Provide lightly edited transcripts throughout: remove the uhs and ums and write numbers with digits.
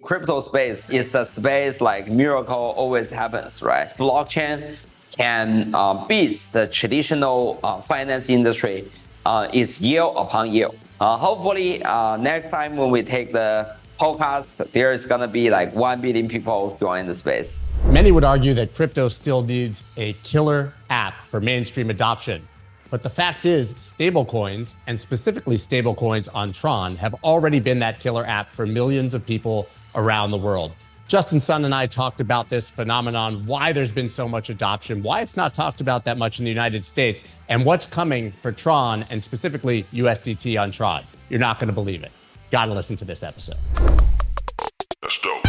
crypto space is a space like miracle always happens, right? Blockchain can beat the traditional finance industry is year upon year. Hopefully, next time when we take the podcast, there is going to be like 1 billion people join the space. Many would argue that crypto still needs a killer app for mainstream adoption. But the fact is, stablecoins, and specifically stablecoins on Tron, have already been that killer app for millions of people around the world. Justin Sun and I talked about this phenomenon, why there's been so much adoption, why it's not talked about that much in the United States, and what's coming for Tron, and specifically USDT on Tron. You're not going to believe it. Got to listen to this episode. That's dope.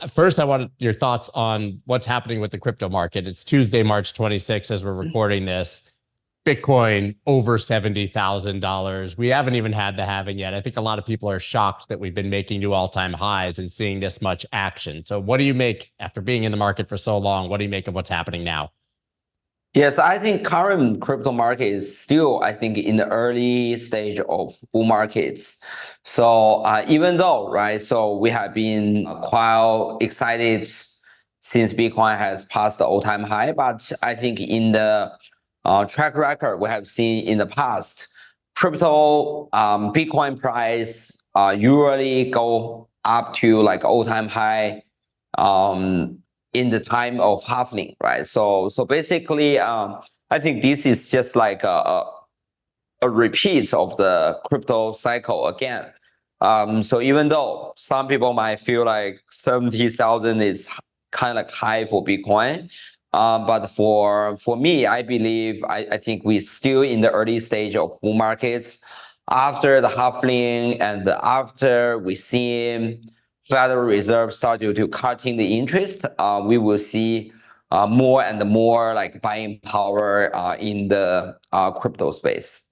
First, I wanted your thoughts on what's happening with the crypto market. It's Tuesday, March 26th, as we're recording this. Bitcoin over $70,000. We haven't even had the halving yet. I think a lot of people are shocked that we've been making new all-time highs and seeing this much action. So what do you make, after being in the market for so long, what do you make of what's happening now? Yes, I think current crypto market is still, I think, in the early stage of bull markets. So even though, right, so we have been quite excited since Bitcoin has passed the all-time high, but I think in the track record we have seen in the past, crypto Bitcoin price usually go up to like all-time high in the time of halving, right? So basically, I think this is just like a repeat of the crypto cycle again. So even though some people might feel like 70,000 is kind of high for Bitcoin, but for me, I believe I think we're still in the early stage of bull markets. After the halving and after we see Federal Reserve started to cutting the interest, we will see more and more like buying power in the crypto space.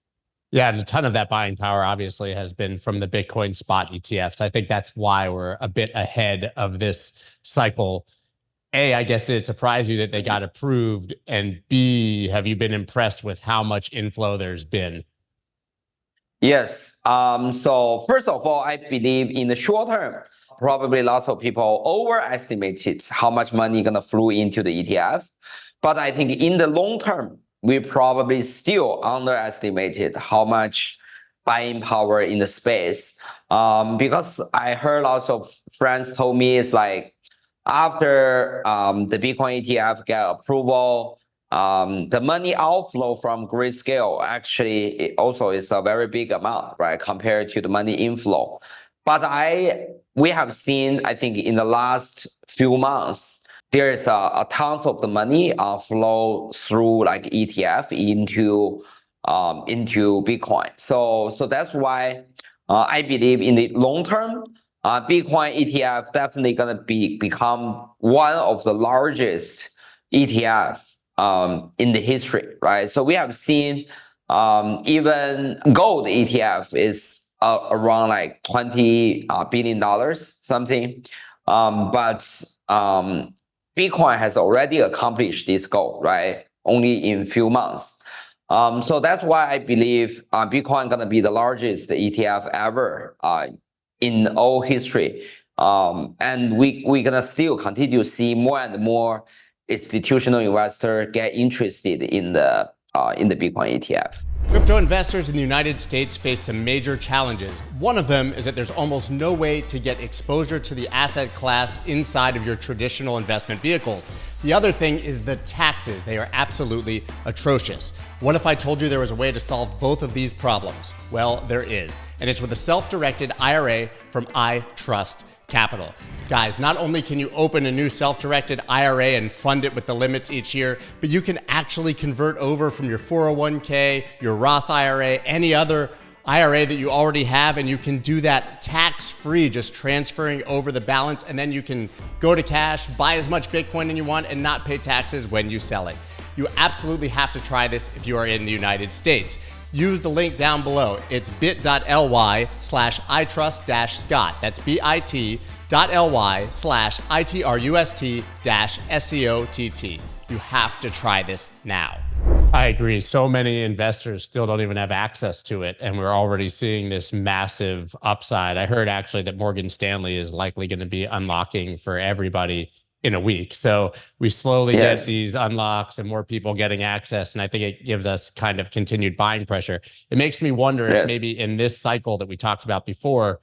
Yeah, and a ton of that buying power obviously has been from the Bitcoin spot ETFs. I think that's why we're a bit ahead of this cycle. A, I guess, did it surprise you that they got approved? And B, have you been impressed with how much inflow there's been? Yes. So first of all, I believe in the short term, probably lots of people overestimated how much money gonna flow into the ETF. But I think in the long term, we probably still underestimated how much buying power in the space. Because I heard lots of friends told me it's like after the Bitcoin ETF get approval, the money outflow from Grayscale actually it also is a very big amount, right, compared to the money inflow. But we have seen, I think, in the last few months, there is a tons of the money flow through like ETF into Bitcoin. So that's why I believe in the long term, Bitcoin ETF definitely gonna become one of the largest ETF in the history, right? So we have seen even gold ETF is around like $20 billion something. But Bitcoin has already accomplished this goal, right? Only in few months. So that's why I believe Bitcoin gonna be the largest ETF ever in all history. And we're gonna still continue to see more and more institutional investors get interested in the Bitcoin ETF. Crypto investors in the United States face some major challenges. One of them is that there's almost no way to get exposure to the asset class inside of your traditional investment vehicles. The other thing is the taxes. They are absolutely atrocious. What if I told you there was a way to solve both of these problems? Well, there is, and it's with a self-directed IRA from iTrustCapital. Guys, not only can you open a new self-directed IRA and fund it with the limits each year, but you can actually convert over from your 401k, your Roth IRA, any other IRA that you already have, and you can do that tax-free, just transferring over the balance, and then you can go to cash, buy as much Bitcoin as you want, and not pay taxes when you sell it. You absolutely have to try this if you are in the United States. use the link down below. It's bit.ly/itrust-scott. That's bit.ly/itrust-SCOTT. You have to try this now. I agree. So many investors still don't even have access to it, and we're already seeing this massive upside. I heard actually that Morgan Stanley is likely going to be unlocking for everybody in a week. So we slowly get these unlocks and more people getting access, and I think it gives us kind of continued buying pressure. It makes me wonder if maybe in this cycle that we talked about before,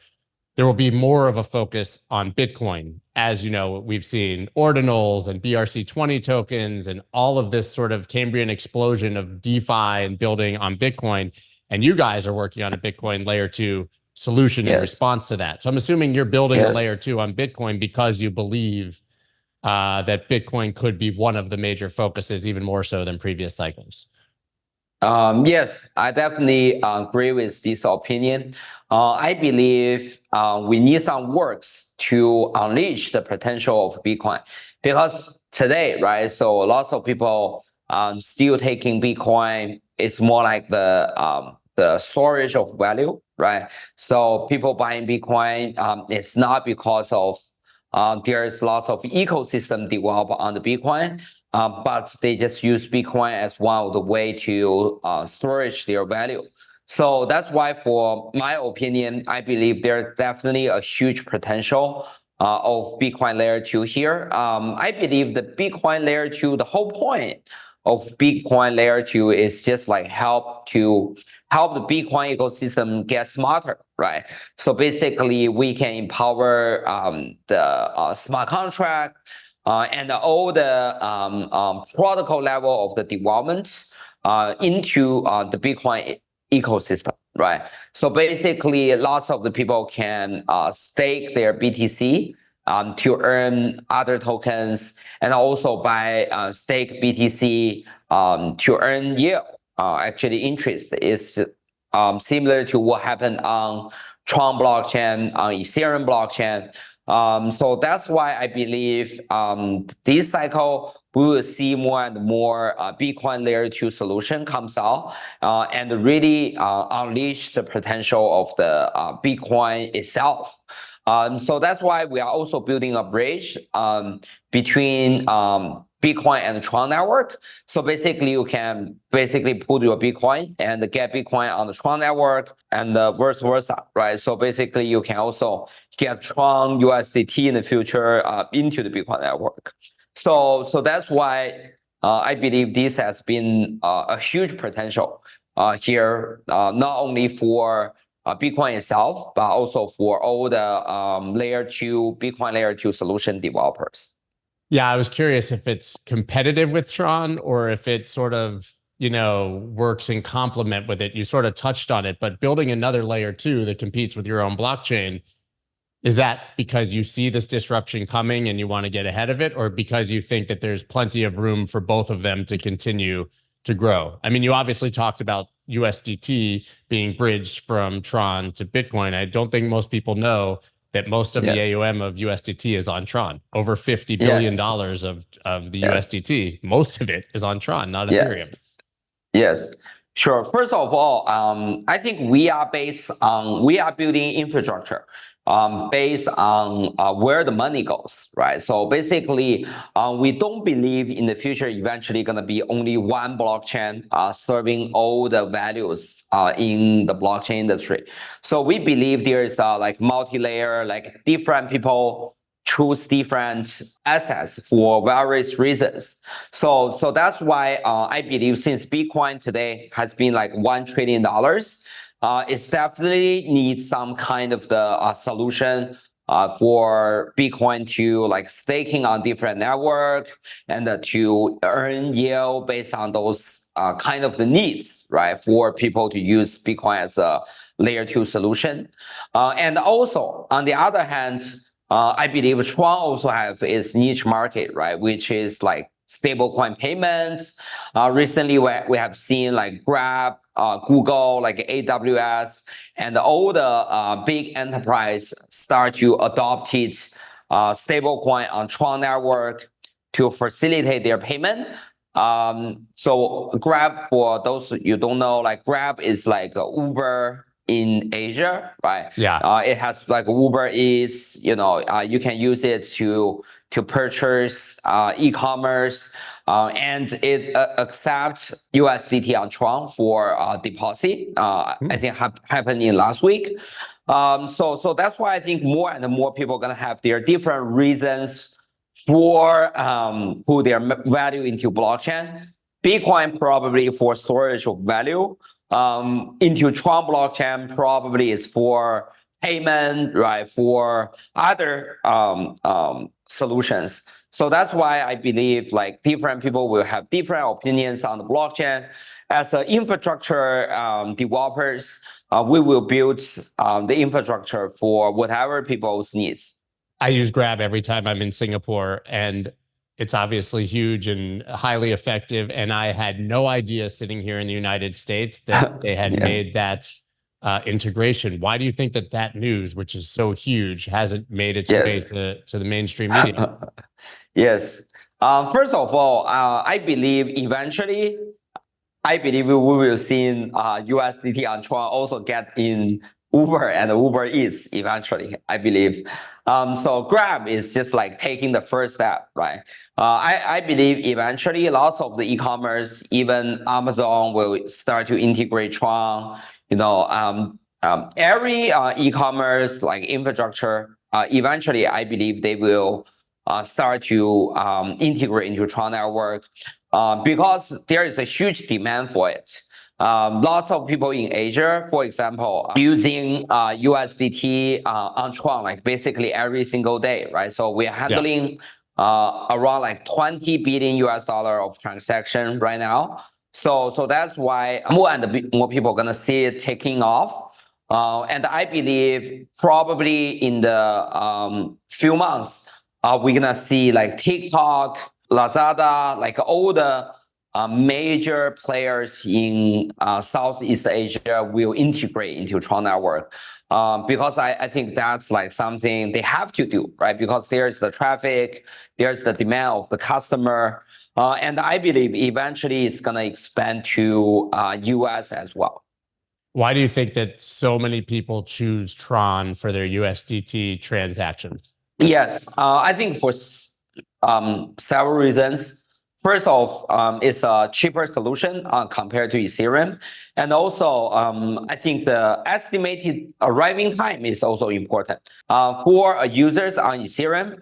there will be more of a focus on Bitcoin. As you know, we've seen ordinals and BRC20 tokens and all of this sort of Cambrian explosion of DeFi and building on Bitcoin. And you guys are working on a Bitcoin layer 2 solution in response to that. So I'm assuming you're building a layer 2 on Bitcoin because you believe that Bitcoin could be one of the major focuses, even more so than previous cycles. Yes, I definitely agree with this opinion. I believe we need some works to unleash the potential of Bitcoin, because today, right? So lots of people still taking Bitcoin. It's more like the storage of value, right? So people buying Bitcoin, it's not because of there's lots of ecosystem developed on the Bitcoin. But they just use Bitcoin as one of the way to storage their value. So that's why, for my opinion, I believe there's definitely a huge potential of Bitcoin layer 2 here. I believe the Bitcoin layer 2, the whole point of Bitcoin layer 2 is just like help the Bitcoin ecosystem get smarter, right? So basically, we can empower the smart contract, and all the protocol level of the development into the Bitcoin ecosystem, right? So basically, lots of the people can stake their BTC to earn other tokens, and also buy stake BTC to earn yield. Actually, interest is similar to what happened on Tron blockchain, on Ethereum blockchain. So that's why I believe this cycle we will see more and more Bitcoin layer 2 solution comes out and really unleash the potential of the Bitcoin itself. So that's why we are also building a bridge between Bitcoin and the Tron network. So basically, you can put your Bitcoin and get Bitcoin on the Tron network, and vice versa, right? So basically, you can also get Tron USDT in the future into the Bitcoin network. So that's why I believe this has been a huge potential here, not only for Bitcoin itself, but also for all the layer 2 Bitcoin layer 2 solution developers. Yeah, I was curious if it's competitive with Tron or if it sort of, works in complement with it. You sort of touched on it, but building another layer 2 that competes with your own blockchain, is that because you see this disruption coming and you want to get ahead of it, or because you think that there's plenty of room for both of them to continue to grow? I mean, you obviously talked about USDT being bridged from Tron to Bitcoin. I don't think most people know that most of the AUM of USDT is on Tron. Over $50 billion of the USDT, most of it is on Tron, not Ethereum. Yes, sure. First of all, I think we are building infrastructure based on where the money goes, right? So basically, we don't believe in the future eventually going to be only one blockchain serving all the values in the blockchain industry. So we believe there's like multi-layer, like different people choose different assets for various reasons. So that's why I believe, since Bitcoin today has been like $1 trillion, it definitely needs some kind of the solution for Bitcoin to like staking on different network and to earn yield based on those kind of the needs, right? For people to use Bitcoin as a layer 2 solution. And also, on the other hand, I believe Tron also have its niche market, right? Which is like stablecoin payments. Recently, we have seen like Grab, Google, like AWS, and all the big enterprise start to adopt it stablecoin on Tron network to facilitate their payment. So Grab, for those you don't know, like Grab is like Uber in Asia, right? Yeah. It has like Uber Eats, you can use it to purchase e-commerce, and it accepts USDT on Tron for deposit. I think happening last week. So that's why I think more and more people are gonna have their different reasons for put their value into blockchain. Bitcoin probably for storage of value. Into Tron blockchain probably is for payment, right? For other solutions. So that's why I believe like different people will have different opinions on the blockchain. As an infrastructure developers, we will build the infrastructure for whatever people's needs. I use Grab every time I'm in Singapore, and it's obviously huge and highly effective. And I had no idea sitting here in the United States that they had made that integration. Why do you think that news, which is so huge, hasn't made its way to the mainstream media? Yes. First of all, I believe we will see USDT on Tron also get in Uber and Uber Eats eventually, I believe. So Grab is just like taking the first step, right? I believe eventually lots of the e-commerce, even Amazon, will start to integrate Tron. Every e-commerce like infrastructure, eventually I believe they will start to integrate into Tron network because there is a huge demand for it. Lots of people in Asia, for example, using USDT on Tron like basically every single day, right? So we're handling around like 20 billion US dollar of transaction right now. So that's why more and more people are gonna see it taking off. And I believe probably in the few months, we're gonna see like TikTok, Lazada, like all the major players in Southeast Asia will integrate into Tron network. Because I think that's like something they have to do, right? Because there's the traffic, there's the demand of the customer. And I believe eventually it's gonna expand to US as well. Why do you think that so many people choose Tron for their USDT transactions? Yes, I think for several reasons. First off, it's a cheaper solution compared to Ethereum. And also, I think the estimated arriving time is also important. For users on Ethereum,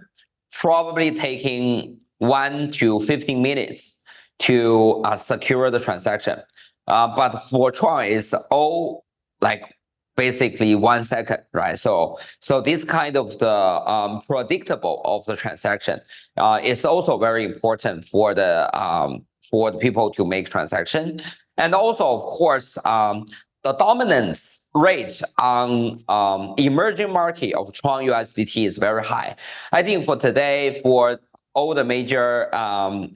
probably taking 1 to 15 minutes to secure the transaction. But for Tron, it's all like basically 1 second, right? So this kind of the predictable of the transaction is also very important for the people to make transaction. And also, of course, the dominance rate on emerging market of Tron USDT is very high. I think for today, for all the major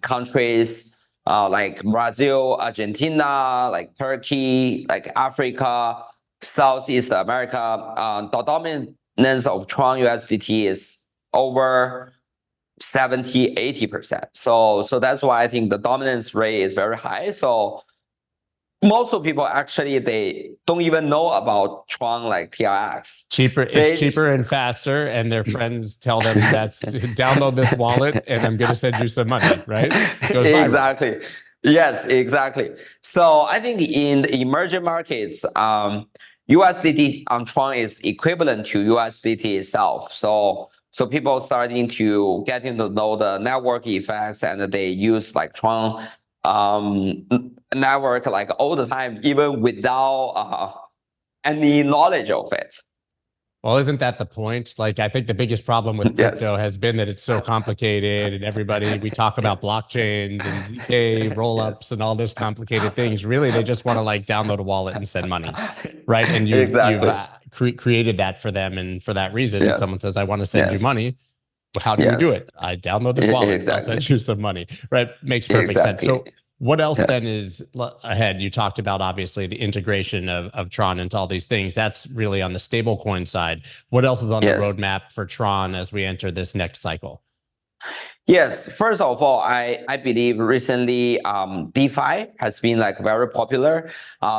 countries like Brazil, Argentina, like Turkey, like Africa, Southeast America, the dominance of Tron USDT is over 70–80%. So that's why I think the dominance rate is very high. So most of people actually they don't even know about Tron like TRX. It's cheaper and faster, and their friends tell them that's download this wallet and I'm gonna send you some money, right? It goes viral. Exactly. Yes, exactly. So I think in the emerging markets, USDT on Tron is equivalent to USDT itself. So people starting to getting to know the network effects, and they use like Tron network like all the time, even without any knowledge of it. Well, isn't that the point? Like, I think the biggest problem with crypto has been that it's so complicated, and we talk about blockchains and ZK rollups and all this complicated things. Really, they just want to like download a wallet and send money, right? And you've created that for them, and for that reason, someone says, "I want to send you money." Well, how do we do it? I download this wallet. I'll send you some money, right? Makes perfect sense. So what else then is ahead? You talked about obviously the integration of Tron into all these things. That's really on the stablecoin side. What else is on the roadmap for Tron as we enter this next cycle? Yes, first of all, I believe recently DeFi has been like very popular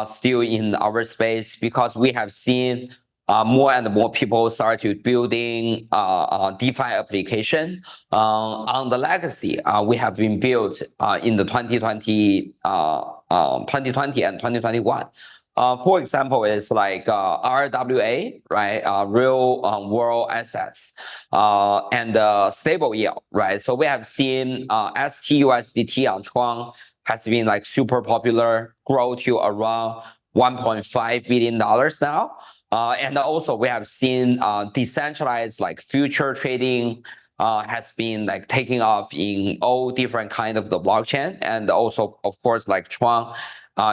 still in our space because we have seen more and more people start to building DeFi application on the legacy we have been built in the 2020 and 2021. For example, it's like RWA, right? Real world assets and stable yield, right? So we have seen STUSDT on Tron has been like super popular, grow to around $1.5 billion now. And also we have seen decentralized like future trading has been like taking off in all different kind of the blockchain, and also of course like Tron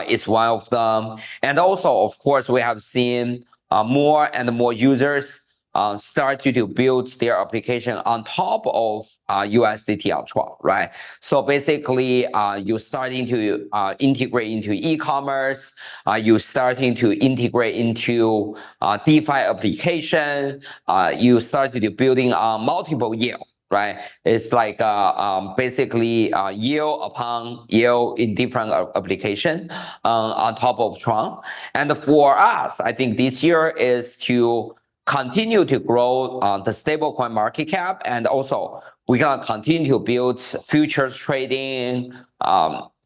is one of them. And also of course we have seen more and more users start to build their application on top of USDT on Tron, right? So basically, you're starting to integrate into e-commerce. You're starting to integrate into DeFi application. You started to building on multiple yield, right? It's like basically yield upon yield in different application on top of Tron. And for us, I think this year is to continue to grow the stablecoin market cap, and also we're gonna continue to build futures trading,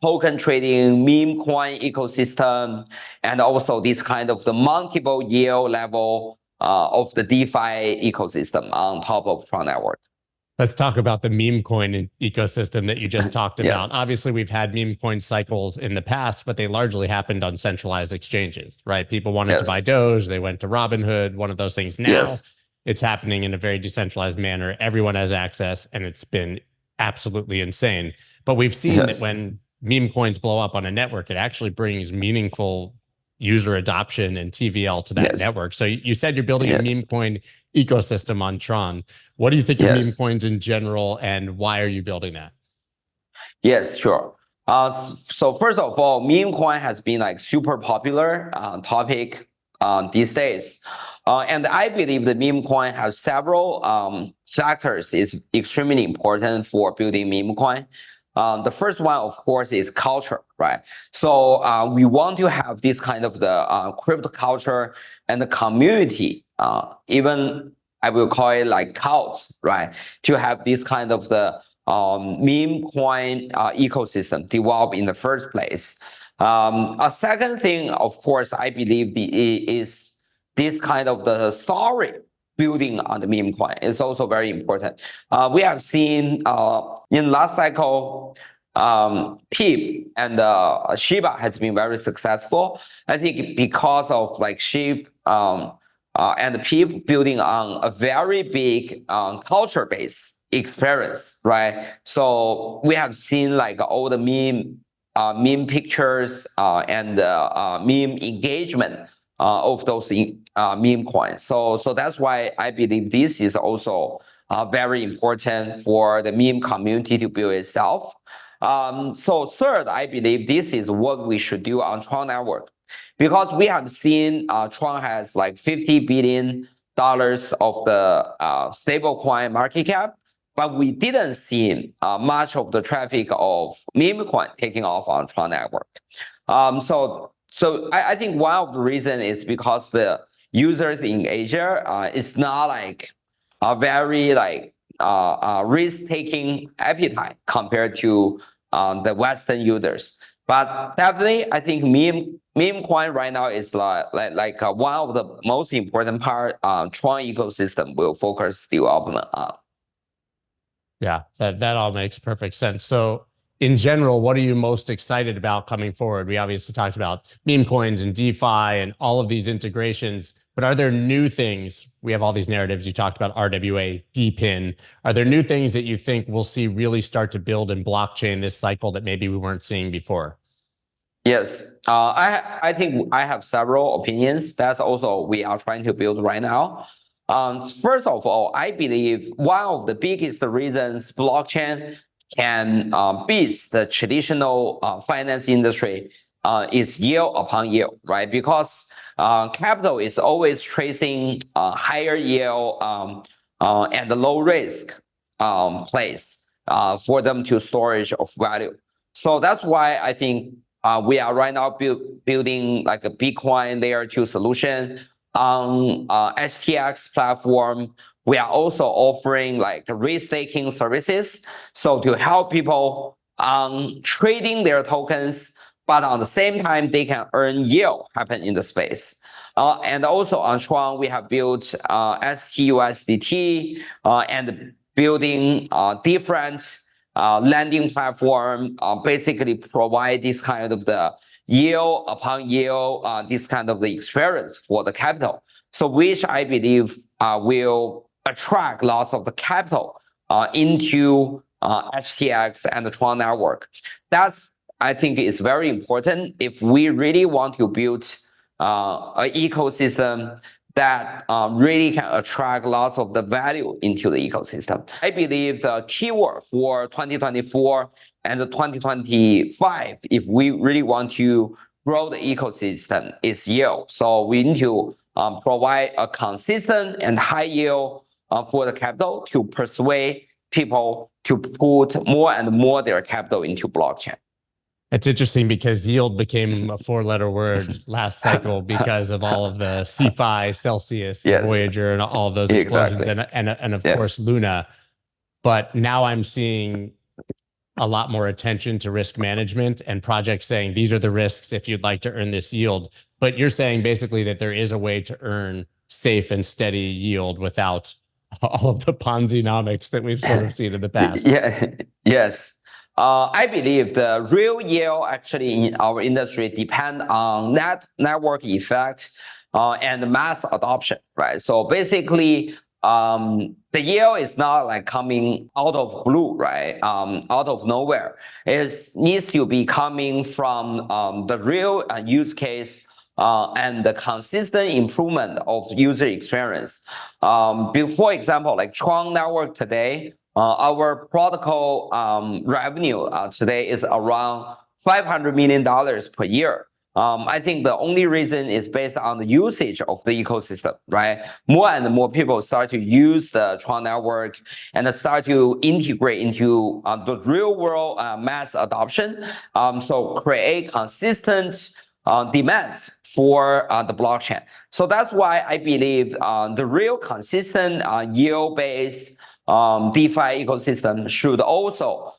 token trading, meme coin ecosystem, and also this kind of the multiple yield level of the DeFi ecosystem on top of Tron network. Let's talk about the meme coin ecosystem that you just talked about. Yes. Obviously, we've had meme coin cycles in the past, but they largely happened on centralized exchanges, right? People wanted to buy Doge, they went to Robinhood, one of those things. Now it's happening in a very decentralized manner. Everyone has access, and it's been absolutely insane. But we've seen that when meme coins blow up on a network, it actually brings meaningful user adoption and TVL to that network. So you said you're building a meme coin ecosystem on Tron. What do you think of meme coins in general, and why are you building that? Yes, sure. So first of all, meme coin has been like super popular topic these days. And I believe the meme coin has several factors is extremely important for building meme coin. The first one, of course, is culture, right? So we want to have this kind of the crypto culture and the community, even I will call it like cults, right? To have this kind of the meme coin ecosystem develop in the first place. A second thing, of course, I believe is this kind of the story building on the meme coin is also very important. We have seen in last cycle, PEEP and Shiba has been very successful. I think because of like SHIB and PEEP building on a very big culture-based experience, right? So we have seen like all the meme pictures and meme engagement of those meme coins. So that's why I believe this is also very important for the meme community to build itself. So third, I believe this is what we should do on Tron network, because we have seen Tron has like $50 billion of the stablecoin market cap, but we didn't see much of the traffic of meme coin taking off on Tron network. So I think one of the reasons is because the users in Asia is not like a very like risk-taking appetite compared to the Western users. But definitely, I think meme coin right now is like one of the most important part Tron ecosystem will focus development on. Yeah, that all makes perfect sense. So in general, what are you most excited about coming forward? We obviously talked about meme coins and DeFi and all of these integrations, but are there new things? We have all these narratives. You talked about RWA, DPIN. Are there new things that you think we'll see really start to build in blockchain this cycle that maybe we weren't seeing before? Yes, I think I have several opinions. That's also we are trying to build right now. First of all, I believe one of the biggest reasons blockchain can beat the traditional finance industry is yield upon yield, right? Because capital is always tracing higher yield and low risk place. for them to storage of value. So that's why I think we are right now building like a Bitcoin layer 2 solution on STX platform. We are also offering like restaking services. So to help people trading their tokens, but on the same time, they can earn yield happen in the space. And also on Tron, we have built STUSDT and building different lending platform, basically provide this kind of the yield upon yield, this kind of the experience for the capital. So which I believe will attract lots of the capital into HTX and the Tron network. That's, I think, is very important if we really want to build an ecosystem that really can attract lots of the value into the ecosystem. I believe the keyword for 2024 and 2025, if we really want to grow the ecosystem, is yield. So we need to provide a consistent and high yield for the capital to persuade people to put more and more their capital into blockchain. It's interesting because yield became a 4-letter word last cycle because of all of the CeFi, Celsius, Yes. Voyager, and all of those explosions, Exactly. and of course Luna. But now I'm seeing a lot more attention to risk management and projects saying these are the risks if you'd like to earn this yield. But you're saying basically that there is a way to earn safe and steady yield without all of the Ponzi-nomics that we've sort of seen in the past. Yeah. Yes. I believe the real yield actually in our industry depend on network effect and mass adoption, right? So basically, the yield is not like coming out of blue, right? Out of nowhere. It needs to be coming from the real use case and the consistent improvement of user experience. For example, like Tron network today, our protocol revenue today is around $500 million per year. I think the only reason is based on the usage of the ecosystem, right? More and more people start to use the Tron network and start to integrate into the real world mass adoption. So create consistent demands for the blockchain. So that's why I believe the real consistent yield-based DeFi ecosystem should also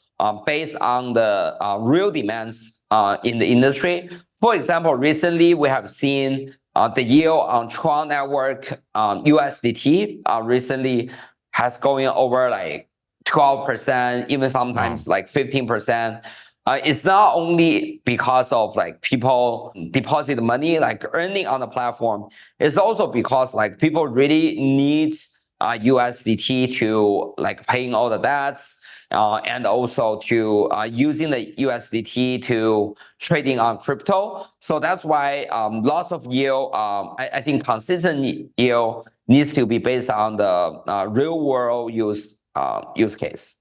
based on the real demands in the industry. For example, recently we have seen the yield on Tron network USDT recently has going over like 12%, even sometimes like 15%. It's not only because of like people deposit money, like earning on the platform. It's also because like people really need USDT to like paying all the debts and also to using the USDT to trading on crypto. So that's why lots of yield, I think consistent yield needs to be based on the real world use case.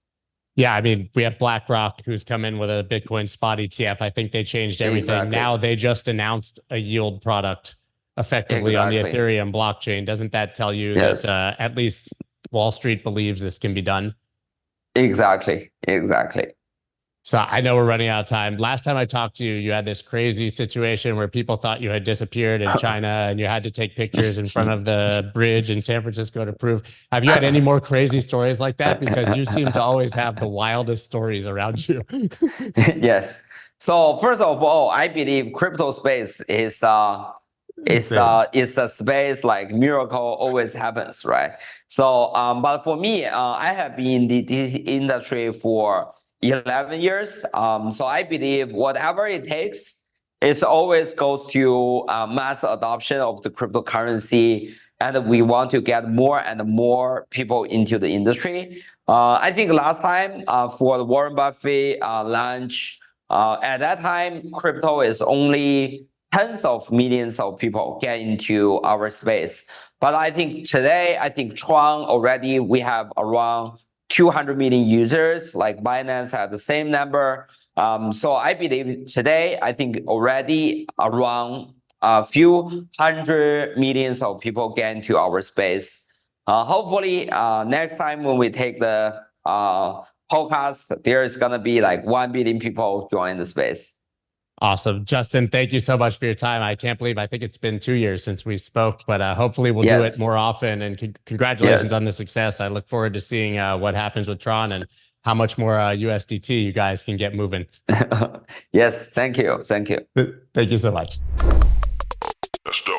Yeah, I mean, we have BlackRock who's come in with a Bitcoin spot ETF. I think they changed everything. Exactly. Now they just announced a yield product effectively on the Ethereum blockchain. Doesn't that tell you that at least Wall Street believes this can be done? Exactly. So I know we're running out of time. Last time I talked to you, you had this crazy situation where people thought you had disappeared in China and you had to take pictures in front of the bridge in San Francisco to prove. Have you had any more crazy stories like that? Because you seem to always have the wildest stories around you. Yes. So first of all, I believe crypto space is a space like miracle always happens, right? So, but for me, I have been in this industry for 11 years. So I believe whatever it takes, it always goes to mass adoption of the cryptocurrency. And we want to get more and more people into the industry. I think last time for the Warren Buffett launch, at that time, crypto is only tens of millions of people get into our space. But I think today, I think Tron already, we have around 200 million users, like Binance have the same number. So I believe today, I think already around a few hundred millions of people get into our space. Hopefully, next time when we take the podcast, there is going to be like 1 billion people join the space. Awesome. Justin, thank you so much for your time. I can't believe, I think it's been 2 years since we spoke, but hopefully we'll do it more often. And congratulations on the success. I look forward to seeing what happens with Tron and how much more USDT you guys can get moving. Yes, thank you. Thank you. Thank you so much. That's dope.